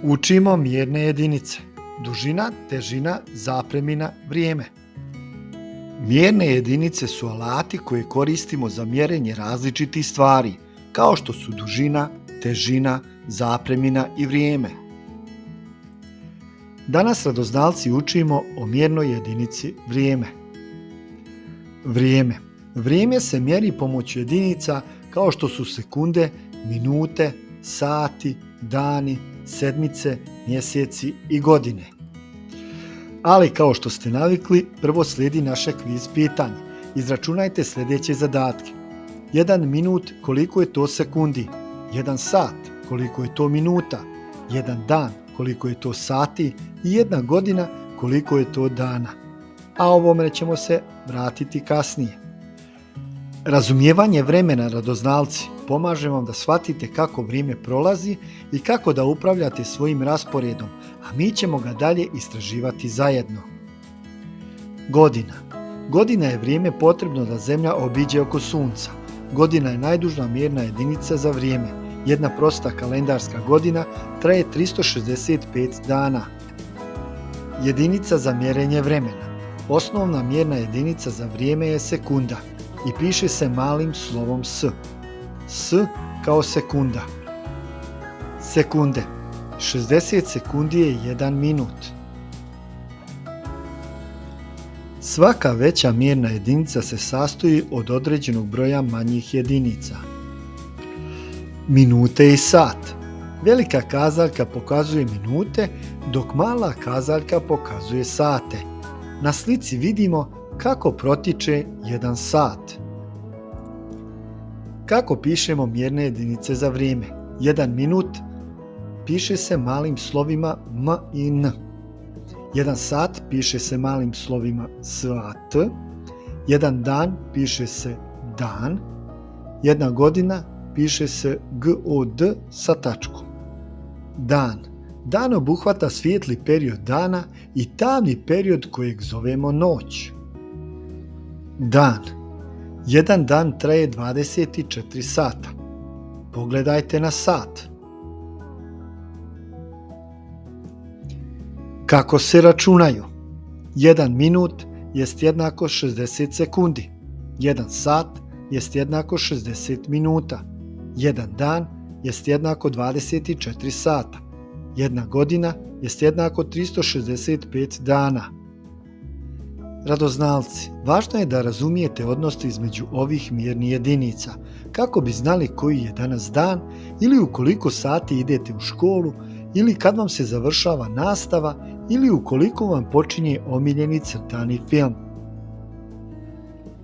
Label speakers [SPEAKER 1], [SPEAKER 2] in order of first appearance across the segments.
[SPEAKER 1] Učimo mjerne jedinice. Dužina, težina, zapremina, vrijeme. Mjerne jedinice su alati koje koristimo za mjerenje različitih stvari, kao što su dužina, težina, zapremina i vrijeme. Danas radoznalci učimo o mjernoj jedinici vrijeme. Vrijeme. Vrijeme se mjeri pomoću jedinica kao što su sekunde, minute, sati, dani, sedmice, mjeseci i godine. Ali kao što ste navikli, prvo slijedi naše kviz pitanje. Izračunajte sljedeće zadatke. 1 minut koliko je to sekundi, 1 sat koliko je to minuta, 1 dan koliko je to sati i 1 godina koliko je to dana. A ovome ćemo se vratiti kasnije. Razumijevanje vremena, radoznalci, pomaže vam da shvatite kako vrijeme prolazi i kako da upravljate svojim rasporedom, a mi ćemo ga dalje istraživati zajedno. Godina. Godina je vrijeme potrebno da Zemlja obiđe oko Sunca. Godina je najduža mjerna jedinica za vrijeme. Jedna prosta kalendarska godina traje 365 dana. Jedinica za mjerenje vremena. Osnovna mjerna jedinica za vrijeme je sekunda i piše se malim slovom S. S kao sekunda. Sekunde. 60 sekundi je 1 minut. Svaka veća mjerna jedinica se sastoji od određenog broja manjih jedinica. Minute i sat. Velika kazaljka pokazuje minute, dok mala kazaljka pokazuje sate. Na slici vidimo kako protiče 1 sat. Kako pišemo mjerne jedinice za vrijeme? 1 minut piše se malim slovima M i N. 1 sat piše se malim slovima sat. 1 dan piše se dan. 1 godina piše se god sa tačkom. Dan. Dan obuhvata svijetli period dana i tamni period kojeg zovemo noć. Dan. 1 dan traje 24 sata. Pogledajte na sat. Kako se računaju? 1 minut jest jednako 60 sekundi. 1 sat jest jednako 60 minuta. 1 dan jest jednako 24 sata. 1 godina jest jednako 365 dana. Radoznalci, važno je da razumijete odnos između ovih mjernih jedinica, kako bi znali koji je danas dan ili u koliko sati idete u školu ili kad vam se završava nastava ili ukoliko vam počinje omiljeni crtani film.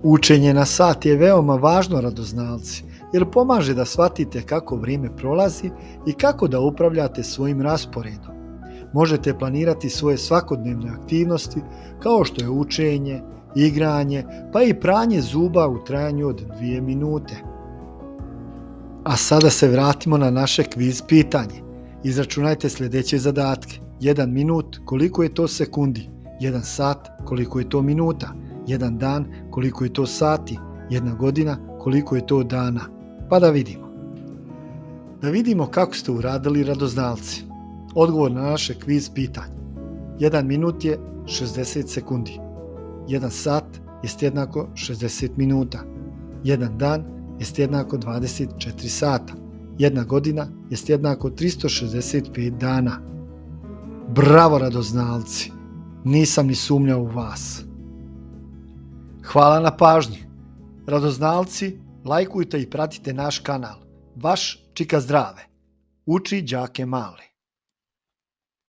[SPEAKER 1] Učenje na sat je veoma važno, radoznalci, jer pomaže da shvatite kako vrijeme prolazi i kako da upravljate svojim rasporedom. Možete planirati svoje svakodnevne aktivnosti kao što je učenje, igranje, pa i pranje zuba u trajanju od 2 minute. A sada se vratimo na naše kviz pitanje. Izračunajte sljedeće zadatke. 1 minut koliko je to sekundi, 1 sat koliko je to minuta, 1 dan koliko je to sati, 1 godina koliko je to dana. Pa da vidimo. Da vidimo kako ste uradili, radoznalci. Odgovor na naše kviz pitanje. 1 minut je 60 sekundi. 1 sat jest jednako 60 minuta. 1 dan jest jednako 24 sata. 1 godina jest jednako 365 dana. Bravo, radoznalci! Nisam ni sumnjao u vas. Hvala na pažnji. Radoznalci, lajkujte i pratite naš kanal. Vaš Čika Zdrave. Uči đake male.